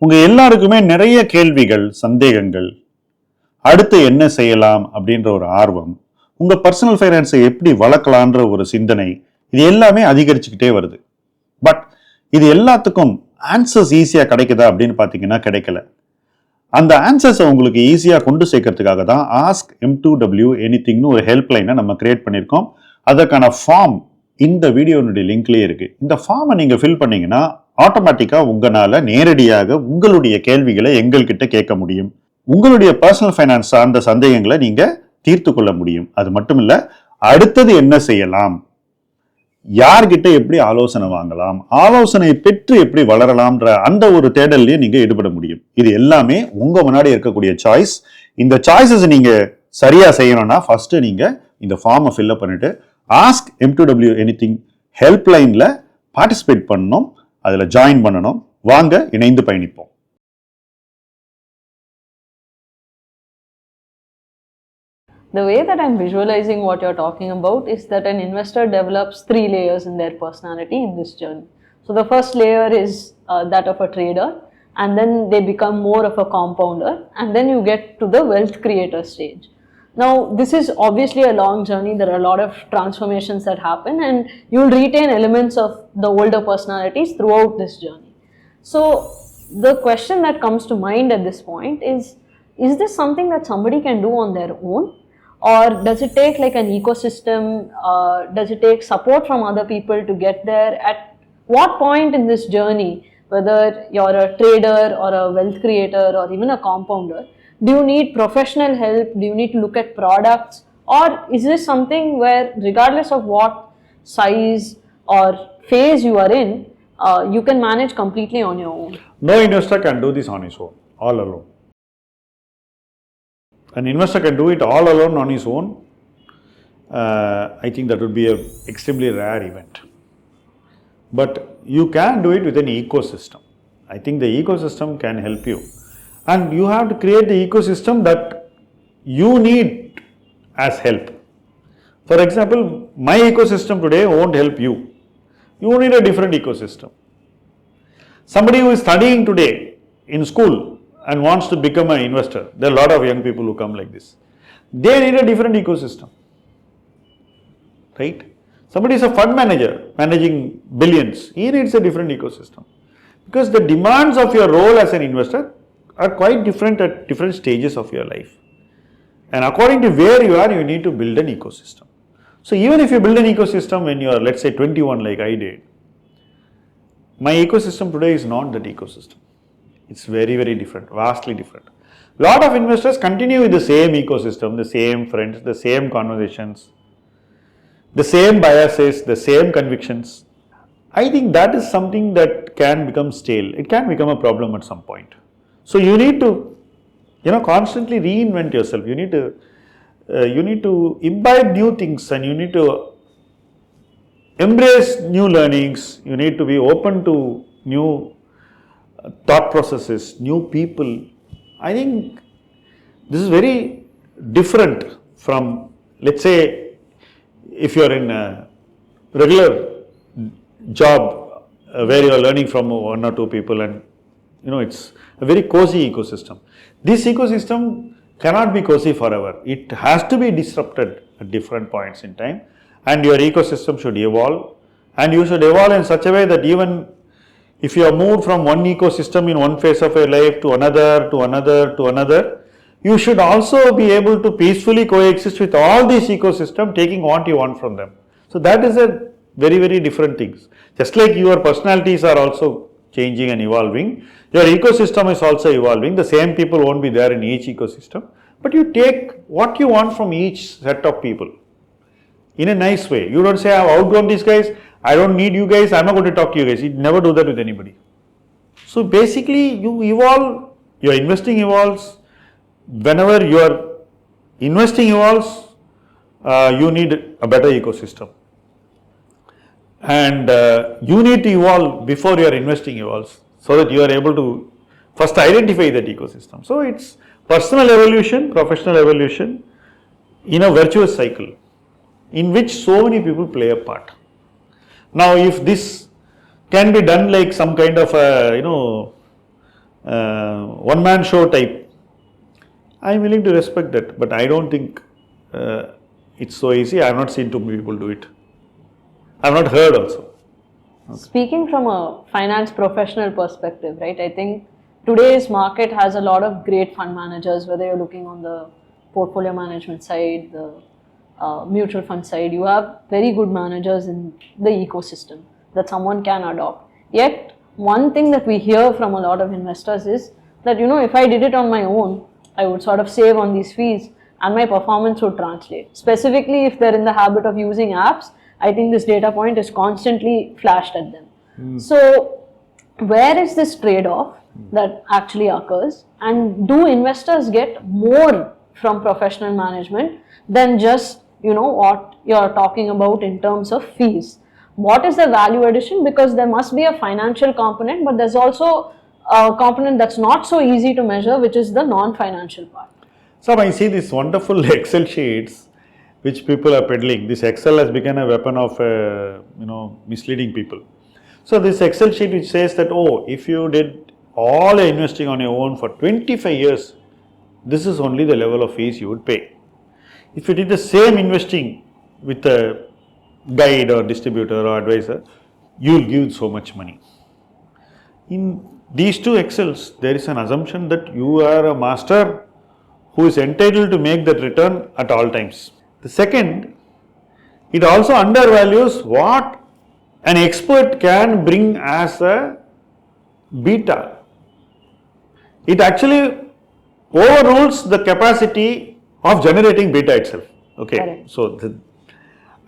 உங்க எல்லாருக்குமே நிறைய கேள்விகள், சந்தேகங்கள், அடுத்து என்ன செய்யலாம் அப்படின்ற ஒரு ஆர்வம், உங்க பர்சனல் ஃபைனான்ஸை எப்படி வளர்க்கலான்ற ஒரு சிந்தனை, இது எல்லாமே அதிகரிச்சுக்கிட்டே வருது. பட் இது எல்லாத்துக்கும் ஆன்சர்ஸ் ஈஸியாக கிடைக்குதா அப்படின்னு பார்த்தீங்கன்னா கிடைக்கல. அந்த ஆன்சர்ஸை உங்களுக்கு ஈஸியாக கொண்டு சேர்க்கறதுக்காக தான் ஆஸ்க் M2W எனிதிங்னு ஒரு ஹெல்ப்லைனை நம்ம கிரியேட் பண்ணியிருக்கோம். அதற்கான ஃபார்ம் இந்த வீடியோனுடைய லிங்க்லேயே இருக்கு. இந்த ஃபார்மை நீங்கள் ஃபில் பண்ணீங்கன்னா ஆட்டோமேட்டிக்காக உங்களால் நேரடியாக உங்களுடைய கேள்விகளை எங்கள்கிட்ட கேட்க முடியும். உங்களுடைய பர்சனல் ஃபைனான்ஸ் சார்ந்த சந்தேகங்களை நீங்கள் தீர்த்து கொள்ள முடியும். அது மட்டும் இல்லை, அடுத்தது என்ன செய்யலாம், யார்கிட்ட எப்படி ஆலோசனை வாங்கலாம், ஆலோசனை பெற்று எப்படி வளரலாம்ன்ற அந்த ஒரு தேடல்லையே நீங்க ஈடுபட முடியும். இது எல்லாமே உங்க முன்னாடி இருக்கக்கூடிய சாய்ஸ். இந்த சாய்ஸஸ் நீங்க சரியா செய்யணும்னா ஃபர்ஸ்ட் நீங்க இந்த ஃபார்மை ஃபில் பண்ணிட்டு ஆஸ்க் M2W எனிதிங் ஹெல்ப்லைன்ல பார்ட்டிசிபேட் பண்ணணும், அதுல ஜாயின் பண்ணணும். வாங்க இணைந்து பயணிப்போம். The way that I'm visualizing what you're talking about is that an investor develops 3 layers in their personality in this journey. So the first layer is that of a trader, and then they become more of a compounder, and then you get to the wealth creator stage. Now this is obviously a long journey. There are a lot of transformations that happen, and you'll retain elements of the older personalities throughout this journey. So the question that comes to mind at this point is this something that somebody can do on their own? Or does it take like an ecosystem? Does it take support from other people to get there? At what point in this journey, whether you're a trader or a wealth creator or even a compounder, do you need professional help? Do you need to look at products? Or is this something where regardless of what size or phase you are in, you can manage completely on your own? No investor can do this on his own, all alone. An investor can do it all alone on his own. I think that would be an extremely rare event. But you can do it with an ecosystem. I think the ecosystem can help you. And you have to create the ecosystem that you need as help. For example, my ecosystem today won't help you. You need a different ecosystem. Somebody who is studying today in school and wants to become an investor, there are a lot of young people who come like this. They need a different ecosystem, right? Somebody is a fund manager managing billions. He needs a different ecosystem because the demands of your role as an investor are quite different at different stages of your life. And according to where you are, you need to build an ecosystem. So even if you build an ecosystem when you are, let's say, 21 like I did, my ecosystem today is not that ecosystem. It's very, very different, vastly different. A lot of investors continue with the same ecosystem, the same friends, the same conversations, the same biases, the same convictions. I think that is something that can become stale. It can become a problem at some point. So you need to, constantly reinvent yourself. You need to imbibe new things, and you need to embrace new learnings. You need to be open to new thought processes, new people. I think this is very different from, let's say, if you are in a regular job where you are learning from 1 or 2 people, and it's a very cozy ecosystem. This ecosystem cannot be cozy forever. It has to be disrupted at different points in time, and your ecosystem should evolve, and you should evolve in such a way that even if you are moved from one ecosystem in one phase of your life to another, you should also be able to peacefully coexist with all these ecosystems, taking what you want from them. So that is a very, very different things. Just like your personalities are also changing and evolving, your ecosystem is also evolving. The same people won't be there in each ecosystem, but you take what you want from each set of people in a nice way. You don't say, I have outgrown these guys, I don't need you guys, I'm not going to talk to you guys. You never do that with anybody. So basically you evolve, your investing evolves. Whenever your investing evolves, you need a better ecosystem. And you need to evolve before your investing evolves, so that you are able to first identify that ecosystem. So it's personal evolution, professional evolution in a virtuous cycle in which so many people play a part. Now, if this can be done like some kind of a, one-man show type. I'm willing to respect that, but I don't think it's so easy. I have not seen too many people do it. I have not heard also. Okay. Speaking from a finance professional perspective, right, I think today's market has a lot of great fund managers, whether you're looking on the portfolio management side, the mutual fund side, you have very good managers in the ecosystem that someone can adopt. Yet, one thing that we hear from a lot of investors is that, if I did it on my own, I would sort of save on these fees and my performance would translate. Specifically, if they're in the habit of using apps, I think this data point is constantly flashed at them. So, where is this trade-off that actually occurs, and do investors get more from professional management than just what you're talking about in terms of fees? What is the value addition? Because there must be a financial component, but there's also a component that's not so easy to measure, which is the non-financial part. So I see these wonderful Excel sheets which people are peddling. This Excel has become a weapon of misleading people. So this Excel sheet which says that, if you did all investing on your own for 25 years, this is only the level of fees you would pay. If you did the same investing with a guide or distributor or advisor, you will give so much money. In these two Excels, there is an assumption that you are a master who is entitled to make that return at all times. The second, it also undervalues what an expert can bring as a beta. It actually overrules the capacity of generating beta itself. Okay, correct. So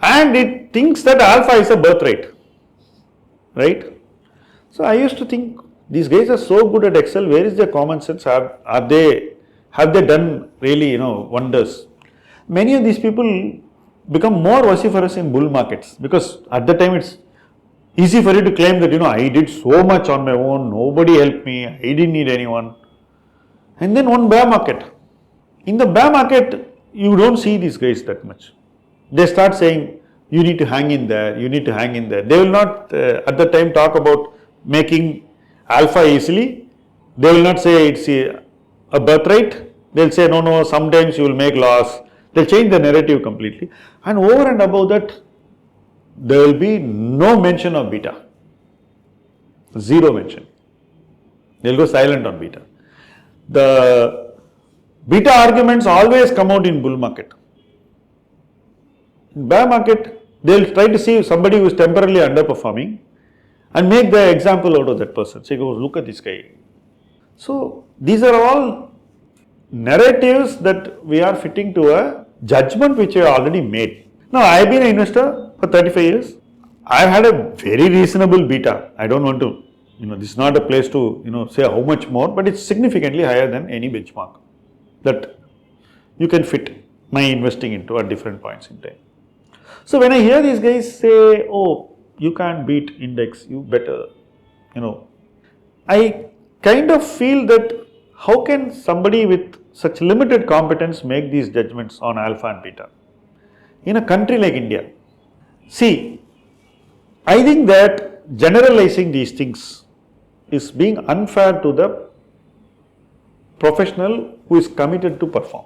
and it thinks that alpha is a birthright, right? So I used to think these guys are so good at Excel. Where is their common sense? Have they done really wonders? Many of these people become more vociferous in bull markets, because at the time it's easy for you to claim that I did so much on my own, nobody helped me, I didn't need anyone. And then one bear market. In the bear market, you don't see these guys that much. They start saying, you need to hang in there, you need to hang in there. They will not at the time talk about making alpha easily. They will not say it's a birthright. They'll say, no, sometimes you will make loss. They'll change the narrative completely. And over and above that, there will be no mention of beta. Zero mention. They'll go silent on beta. The beta arguments always come out in bull market. In bear market, they'll try to see somebody who is temporarily underperforming and make the example out of that person. Say, look at this guy. So these are all narratives that we are fitting to a judgment which we have already made. Now, I have been an investor for 35 years. I have had a very reasonable beta. I don't want to, this is not a place to, say how much more, but it's significantly higher than any benchmark that you can fit my investing into at different points in time. So when I hear these guys say, you can't beat index, you better, I kind of feel that how can somebody with such limited competence make these judgments on alpha and beta in a country like India? See, I think that generalizing these things is being unfair to the professional who is committed to perform.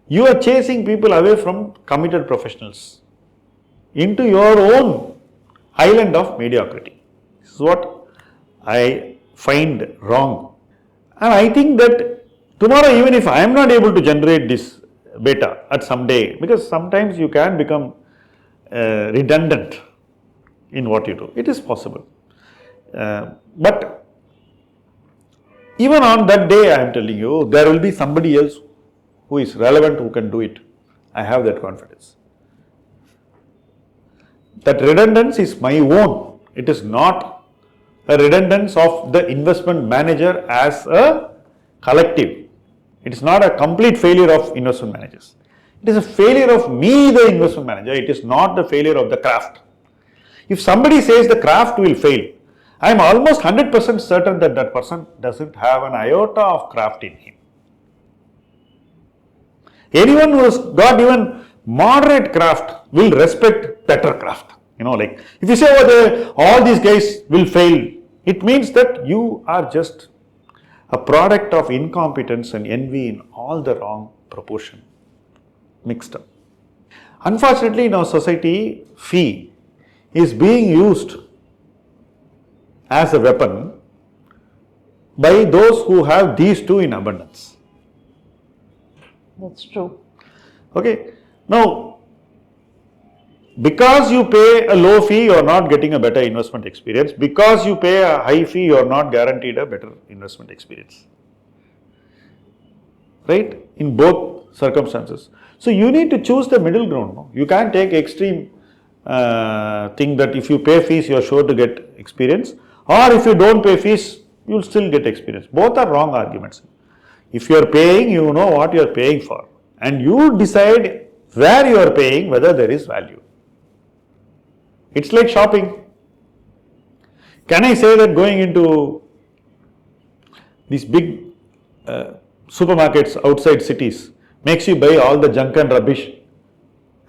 You are chasing people away from committed professionals into your own island of mediocrity. This is what I find wrong. And I think that tomorrow, even if I am not able to generate this beta at some day, because sometimes you can become redundant in what you do. It is possible. But even on that day, I am telling you, there will be somebody else who is relevant, who can do it. I have that confidence. That redundance is my own. It is not a redundance of the investment manager as a collective. It is not a complete failure of investment managers. It is a failure of me, the investment manager. It is not the failure of the craft. If somebody says the craft will fail, I am almost 100% certain that that person doesn't have an iota of craft in him. Anyone who has got even moderate craft will respect better craft. Like if you say all these guys will fail, it means that you are just a product of incompetence and envy in all the wrong proportion, mixed up. Unfortunately, in our society, fee is being used as a weapon by those who have these two in abundance. That's true. Okay. Now, because you pay a low fee, you are not getting a better investment experience. Because you pay a high fee, you are not guaranteed a better investment experience. Right? In both circumstances. So, you need to choose the middle ground. No? You can't take extreme thing that if you pay fees, you are sure to get experience. Or if you don't pay fees, you will still get experience. Both are wrong arguments. If you are paying, you know what you are paying for. And you decide where you are paying, whether there is value. It's like shopping. Can I say that going into these big supermarkets outside cities makes you buy all the junk and rubbish,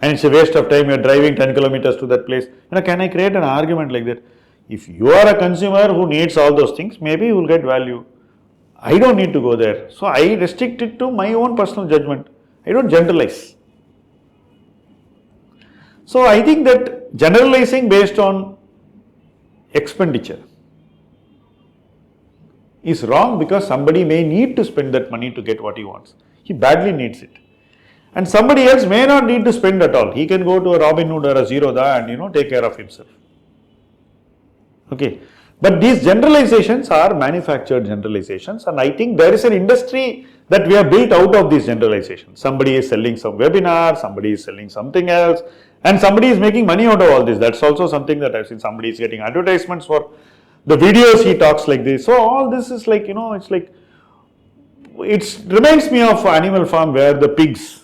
and it's a waste of time, you're driving 10 kilometers to that place? Can I create an argument like that? If you are a consumer who needs all those things, maybe you will get value. I don't need to go there. So I restrict it to my own personal judgment. I don't generalize. So I think that generalizing based on expenditure is wrong, because somebody may need to spend that money to get what he wants. He badly needs it. And somebody else may not need to spend at all. He can go to a Robinhood or a Zerodha and take care of himself. Okay. But these generalizations are manufactured generalizations, and I think there is an industry that we have built out of these generalizations. Somebody is selling some webinar, somebody is selling something else, and somebody is making money out of all this. That's also something that I've seen. Somebody is getting advertisements for the videos he talks like this. So all this is like, it's like, it reminds me of Animal Farm where the pigs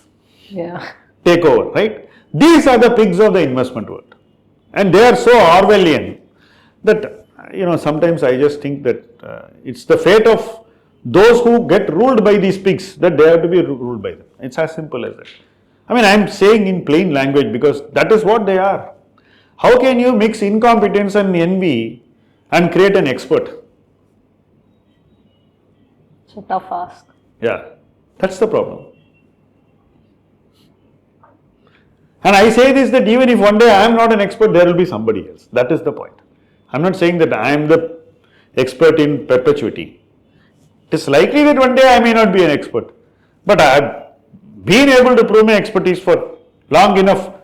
take over, right? These are the pigs of the investment world, and they are so Orwellian that sometimes I just think that it's the fate of those who get ruled by these pigs that they have to be ruled by them. It's as simple as that. I mean, I'm saying in plain language because that is what they are. How can you mix incompetence and envy and create an expert? It's a tough ask. Yeah, that's the problem. And I say this that even if one day I am not an expert, there will be somebody else. That is the point. I'm not saying that I am the expert in perpetuity. It is likely that one day I may not be an expert, but I have been able to prove my expertise for long enough,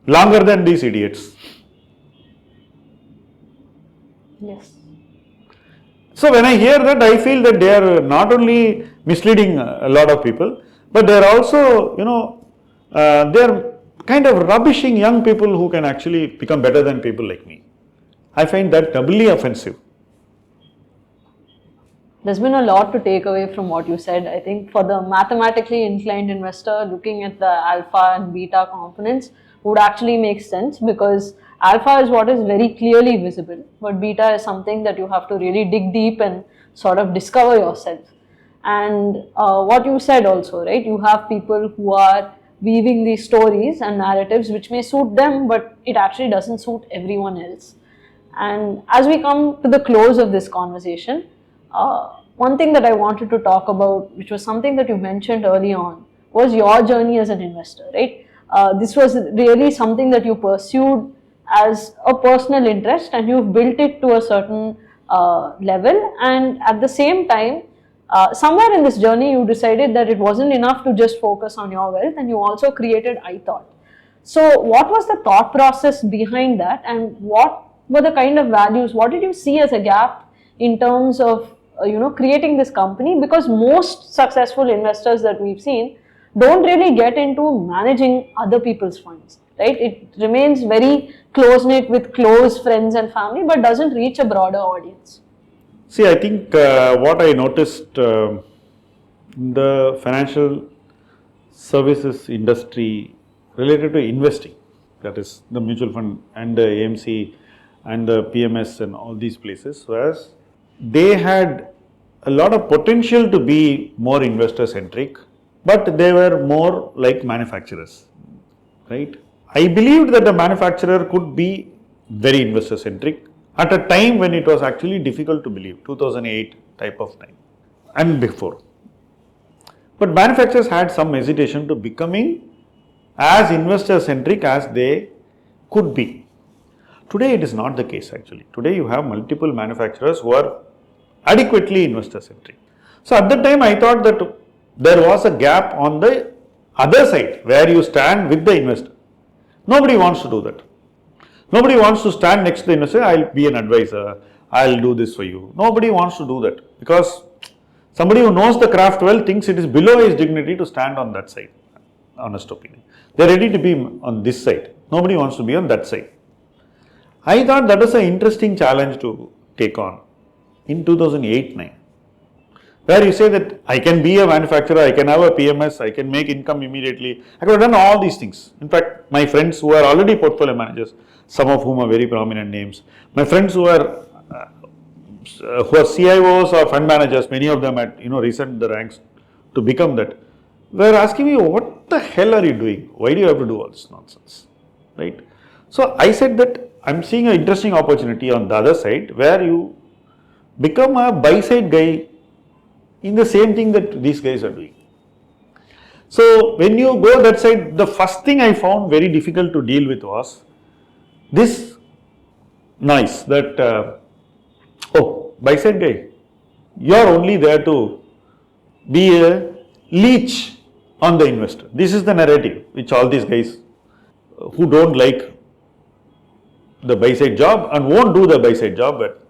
longer than these idiots. Yes. So when I hear that, I feel that they are not only misleading a lot of people, but they are also, they are kind of rubbishing young people who can actually become better than people like me. I find that doubly offensive. There's been a lot to take away from what you said. I think for the mathematically inclined investor, looking at the alpha and beta components would actually make sense, because alpha is what is very clearly visible, but beta is something that you have to really dig deep and sort of discover yourself. And what you said also, right? You have people who are weaving these stories and narratives which may suit them, but it actually doesn't suit everyone else. And as we come to the close of this conversation, one thing that I wanted to talk about, which was something that you mentioned early on, was your journey as an investor, right? This was really something that you pursued as a personal interest, and you've built it to a certain level. And at the same time, somewhere in this journey, you decided that it wasn't enough to just focus on your wealth, and you also created ITHOUGHT. So what was the thought process behind that, and what were the kind of values? What did you see as a gap in terms of creating this company? Because most successful investors that we've seen don't really get into managing other people's funds, right? It remains very close-knit with close friends and family, but doesn't reach a broader audience. See, I think what I noticed in the financial services industry related to investing, that is the mutual fund and the AMC and the PMS and all these places, was they had a lot of potential to be more investor centric, but they were more like manufacturers, right? I believed that a manufacturer could be very investor centric at a time when it was actually difficult to believe, 2008 type of time. and before. But manufacturers had some hesitation to becoming as investor centric as they could be. Today it is not the case actually. Today you have multiple manufacturers who are adequately investor centric. So at that time I thought that there was a gap on the other side where you stand with the investor. Nobody wants to do that. Nobody wants to stand next to the investor, I'll be an advisor, I'll do this for you. Nobody wants to do that because somebody who knows the craft well thinks it is below his dignity to stand on that side. Honest opinion. They are ready to be on this side. Nobody wants to be on that side. I thought that was an interesting challenge to take on in 2008-9. Where you say that I can be a manufacturer, I can have a PMS, I can make income immediately. I could have done all these things. In fact, my friends who are already portfolio managers, some of whom are very prominent names, my friends who are CIOs or fund managers, many of them had risen the ranks to become that, were asking me, what the hell are you doing? Why do you have to do all this nonsense? Right? So I said that I'm seeing an interesting opportunity on the other side where you become a buy-side guy in the same thing that these guys are doing. So when you go that side, the first thing I found very difficult to deal with was this noise that, buy-side guy, you are only there to be a leech on the investor. This is the narrative which all these guys who don't like the buy-side job and won't do the buy-side job, but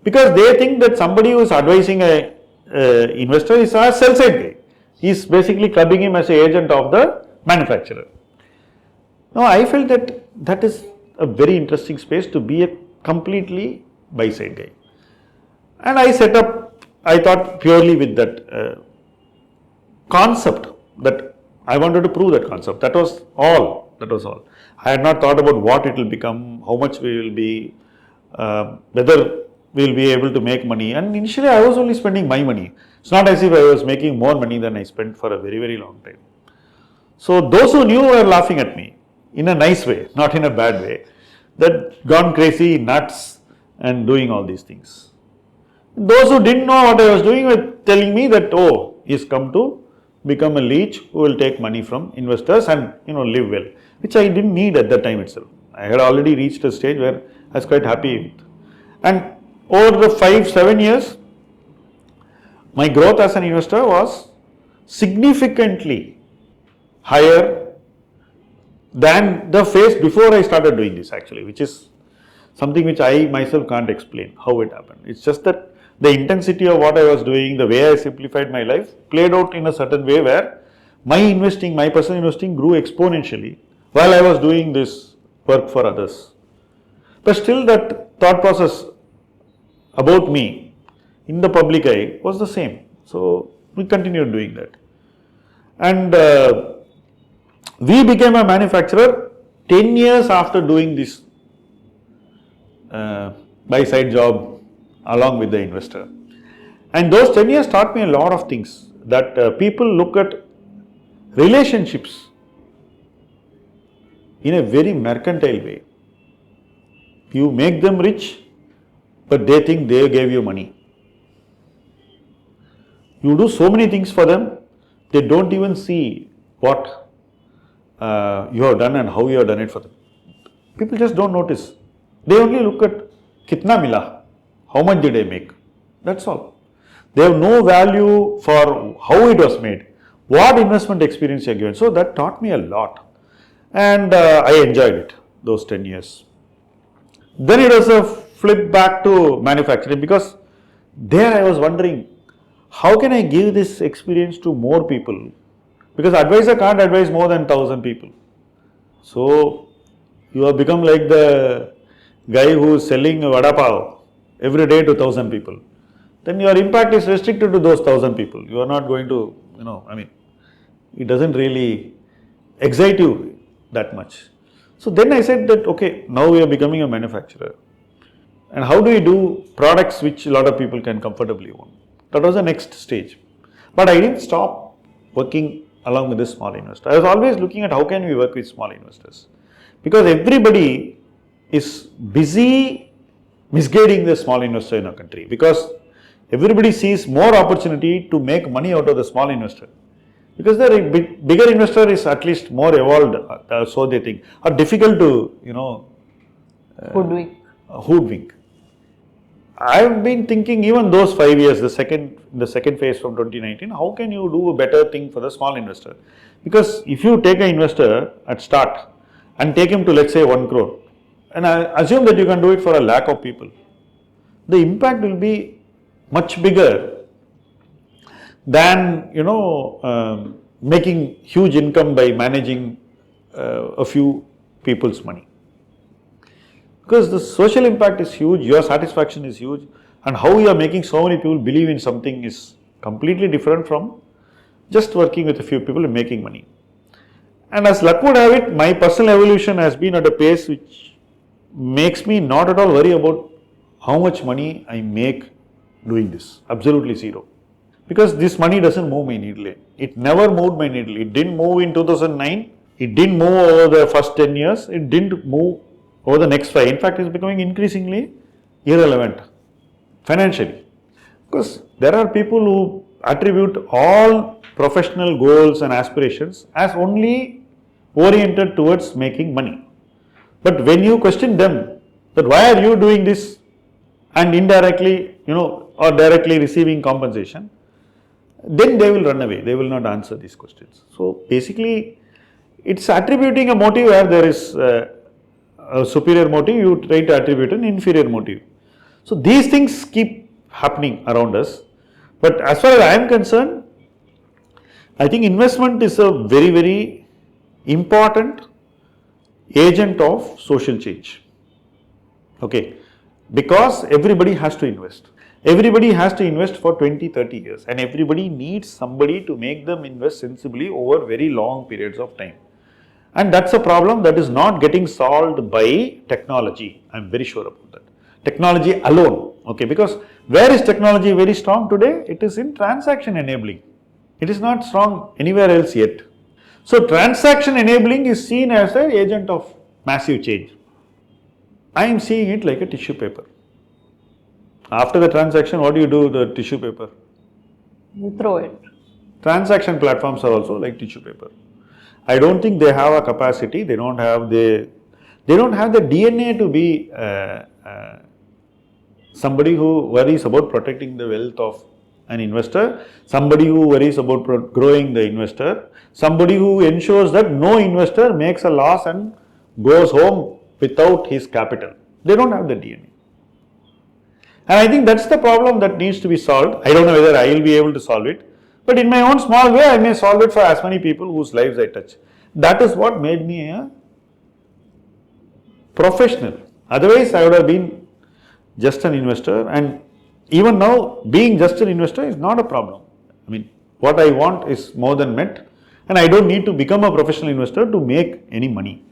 because they think that somebody who is advising a investor is a sell-side guy. He is basically clubbing him as an agent of the manufacturer. Now I felt that that is a very interesting space to be a completely buy-side guy. And I set up, I thought purely with that concept that I wanted to prove that concept. That was all. I had not thought about what it will become, how much we will be, whether we will be able to make money. And initially I was only spending my money. It's not as if I was making more money than I spent for a very, very long time. So those who knew were laughing at me in a nice way, not in a bad way, that gone crazy, nuts and doing all these things. Those who didn't know what I was doing were telling me that, he's come to become a leech who will take money from investors and live well, which I didn't need at that time itself. I had already reached a stage where I was quite happy with. And over the 5-7 years, my growth as an investor was significantly higher than the phase before I started doing this actually, which is something which I myself can't explain how it happened. It's just that the intensity of what I was doing, the way I simplified my life played out in a certain way where my personal investing grew exponentially while I was doing this work for others. But still that thought process about me in the public eye was the same. So we continued doing that. And we became a manufacturer 10 years after doing this buy-side job along with the investor. And those 10 years taught me a lot of things, that people look at relationships in a very mercantile way. You make them rich, but they think they gave you money. You do so many things for them, they don't even see what you have done and how you have done it for them. People just don't notice. They only look at kitna mila, how much did I make? That's all. They have no value for how it was made, what investment experience you are given. So that taught me a lot. And I enjoyed it, those 10 years. Then it was a flip back to manufacturing, because there I was wondering, how can I give this experience to more people? Because advisor can't advise more than 1,000 people. So you have become like the guy who is selling vada pav every day to 1,000 people. Then your impact is restricted to those 1,000 people. You are not going to, it doesn't really excite you that much. So then I said that, okay, now we are becoming a manufacturer. And how do we do products which a lot of people can comfortably own? That was the next stage. But I didn't stop working along with this small investor. I was always looking at how can we work with small investors. Because everybody is busy misguiding the small investor in our country. Because Everybody sees more opportunity to make money out of the small investor. Because the bigger investor is at least more evolved, so they think, or difficult to, hoodwink. I've been thinking even those 5 years, the second phase from 2019, how can you do a better thing for the small investor? Because if you take an investor at start and take him to, let's say, 1 crore, and I assume that you can do it for a lakh of people, the impact will be much bigger than making huge income by managing a few people's money. Because the social impact is huge, your satisfaction is huge, and how you are making so many people believe in something is completely different from just working with a few people and making money. And as luck would have it, my personal evolution has been at a pace which makes me not at all worry about how much money I make doing this. Absolutely zero. Because this money doesn't move my needle. It never moved my needle. It didn't move in 2009. It didn't move over the first 10 years. It didn't move over the next 5. In fact, it's becoming increasingly irrelevant financially. Because there are people who attribute all professional goals and aspirations as only oriented towards making money. But when you question them that why are you doing this and indirectly, or directly receiving compensation, then they will run away. They will not answer these questions. So basically, it's attributing a motive where there is a superior motive, you try to attribute an inferior motive. So these things keep happening around us. But as far as I am concerned, I think investment is a very, very important agent of social change. Okay, because everybody has to invest. Everybody has to invest for 20, 30 years, and everybody needs somebody to make them invest sensibly over very long periods of time. And that's a problem that is not getting solved by technology. I'm very sure about that. Technology alone, okay, because where is technology very strong today? It is in transaction enabling. It is not strong anywhere else yet. So transaction enabling is seen as an agent of massive change. I am seeing it like a tissue paper. After the transaction, what do you do with the tissue paper? You throw it. Transaction platforms are also like tissue paper. I don't think they have a capacity. They don't have the DNA to be somebody who worries about protecting the wealth of an investor, somebody who worries about growing the investor, somebody who ensures that no investor makes a loss and goes home without his capital. They don't have the DNA. And I think that's the problem that needs to be solved. I don't know whether I will be able to solve it, but in my own small way, I may solve it for as many people whose lives I touch. That is what made me a professional. Otherwise, I would have been just an investor, and even now, being just an investor is not a problem. I mean, what I want is more than met, and I don't need to become a professional investor to make any money,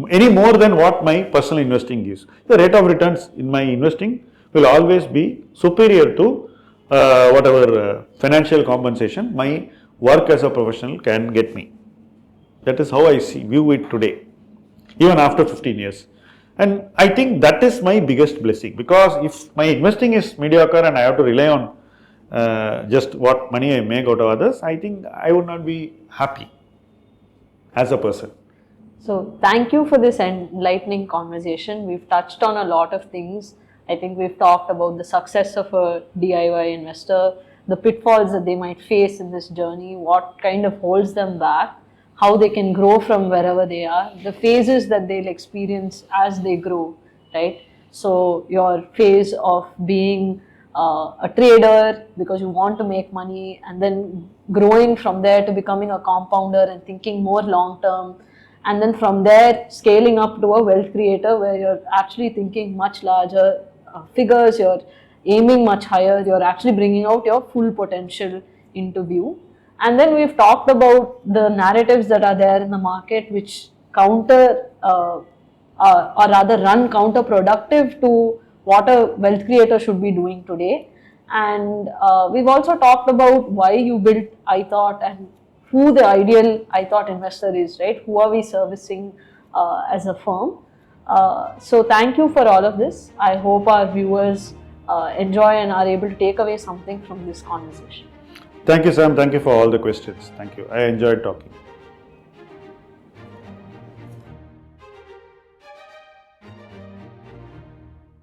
any more than what my personal investing gives. The rate of returns in my investing will always be superior to whatever financial compensation my work as a professional can get me. That is how I view it today, even after 15 years. And I think that is my biggest blessing, because if my investing is mediocre and I have to rely on just what money I make out of others, I think I would not be happy as a person. So thank you for this enlightening conversation. We've touched on a lot of things. I think we've talked about the success of a DIY investor, the pitfalls that they might face in this journey, what kind of holds them back, how they can grow from wherever they are, the phases that they'll experience as they grow, right? So your phase of being a trader because you want to make money, and then growing from there to becoming a compounder and thinking more long term, and then from there scaling up to a wealth creator where you're actually thinking much larger figures, you're aiming much higher, you're actually bringing out your full potential into view. And then we've talked about the narratives that are there in the market which counter or rather run counterproductive to what a wealth creator should be doing today. And we've also talked about why you built iThought and who the ideal iThought investor is, right? Who are we servicing as a firm? So thank you for all of this. I hope our viewers enjoy and are able to take away something from this conversation. Thank you, Sam. Thank you for all the questions. Thank you. I enjoyed talking.